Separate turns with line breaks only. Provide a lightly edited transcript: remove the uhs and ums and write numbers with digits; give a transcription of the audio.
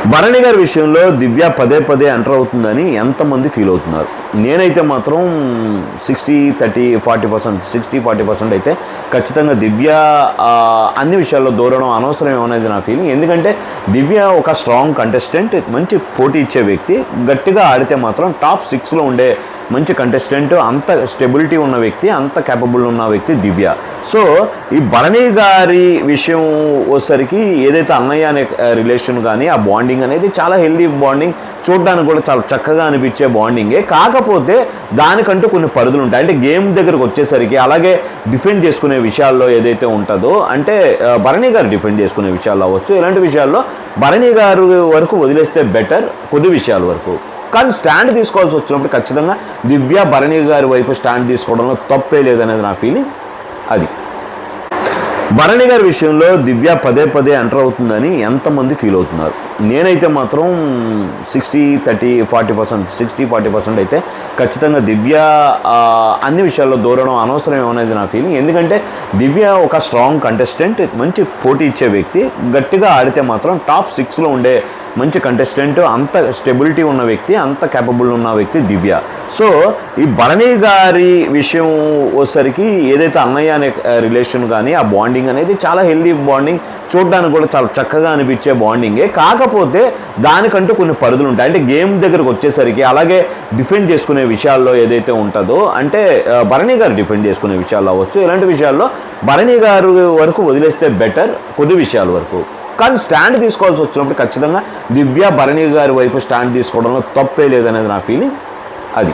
భరణి గారి విషయంలో దివ్య పదే పదే ఎంటర్ అవుతుందని ఎంతమంది ఫీల్ అవుతున్నారు. నేనైతే మాత్రం 60-30-40% 60-40% అయితే ఖచ్చితంగా దివ్య అన్ని విషయాల్లో దూరడం అనవసరం అనేది నా ఫీలింగ్. ఎందుకంటే దివ్య ఒక స్ట్రాంగ్ కంటెస్టెంట్, మంచి పోటీ ఇచ్చే వ్యక్తి, గట్టిగా ఆడితే మాత్రం టాప్ 6లో ఉండే మంచి కంటెస్టెంట్, అంత స్టెబిలిటీ ఉన్న వ్యక్తి, అంత క్యాపబుల్ ఉన్న వ్యక్తి దివ్య. సో ఈ భరణి గారి విషయం వచ్చేసరికి ఏదైతే అన్నయ్య అనే రిలేషన్ కానీ ఆ బాండింగ్ అనేది చాలా హెల్దీ బాండింగ్, చూడడానికి కూడా చాలా చక్కగా అనిపించే బాండింగే. కాకపోతే దానికంటూ కొన్ని పరిధులు ఉంటాయి. అంటే గేమ్ దగ్గరకు వచ్చేసరికి, అలాగే డిఫెండ్ చేసుకునే విషయాల్లో ఏదైతే ఉంటుందో, అంటే భరణి గారు డిఫెండ్ చేసుకునే విషయాల్లో అవ్వచ్చు, ఇలాంటి విషయాల్లో భరణి గారు వరకు వదిలేస్తే బెటర్ కొద్ది విషయాల వరకు. కానీ స్టాండ్ తీసుకోవాల్సి వచ్చినప్పుడు ఖచ్చితంగా దివ్య భరణి గారి వైపు స్టాండ్ తీసుకోవడంలో తప్పే లేదనేది నా ఫీలింగ్. అది భరణి గారి విషయంలో దివ్య పదే పదే ఎంటర్ అవుతుందని ఎంతమంది ఫీల్ అవుతున్నారు. నేనైతే మాత్రం 60-30-40% 60-40% అయితే ఖచ్చితంగా దివ్య అన్ని విషయాల్లో దూరడం అనవసరం అనేది నా ఫీలింగ్. ఎందుకంటే దివ్య ఒక స్ట్రాంగ్ కంటెస్టెంట్, మంచి పోటీ ఇచ్చే వ్యక్తి, గట్టిగా ఆడితే మాత్రం టాప్ 6లో ఉండే మంచి కంటెస్టెంట్, అంత స్టెబిలిటీ ఉన్న వ్యక్తి, అంత క్యాపబుల్ ఉన్న వ్యక్తి దివ్య. సో ఈ భరణి గారి విషయం వచ్చేసరికి ఏదైతే అన్నయ్య అనే రిలేషన్ కానీ ఆ బాండింగ్ అనేది చాలా హెల్దీ బాండింగ్, చూడడానికి కూడా చాలా చక్కగా అనిపించే బాండింగే. కాకపోతే దానికంటూ కొన్ని పరిధులు ఉంటాయి. అంటే గేమ్ దగ్గరకు వచ్చేసరికి, అలాగే డిఫెండ్ చేసుకునే విషయాల్లో ఏదైతే ఉంటుందో, అంటే భరణి గారు డిఫెండ్ చేసుకునే విషయాల్లో అవ్వచ్చు, ఇలాంటి విషయాల్లో భరణి గారు వరకు వదిలేస్తే బెటర్ కొద్ది విషయాల వరకు. కానీ స్టాండ్ తీసుకోవాల్సి వచ్చినప్పుడు ఖచ్చితంగా దివ్య భరణి గారి వైపు స్టాండ్ తీసుకోవడంలో తప్పే లేదనేది నా ఫీలింగ్. అది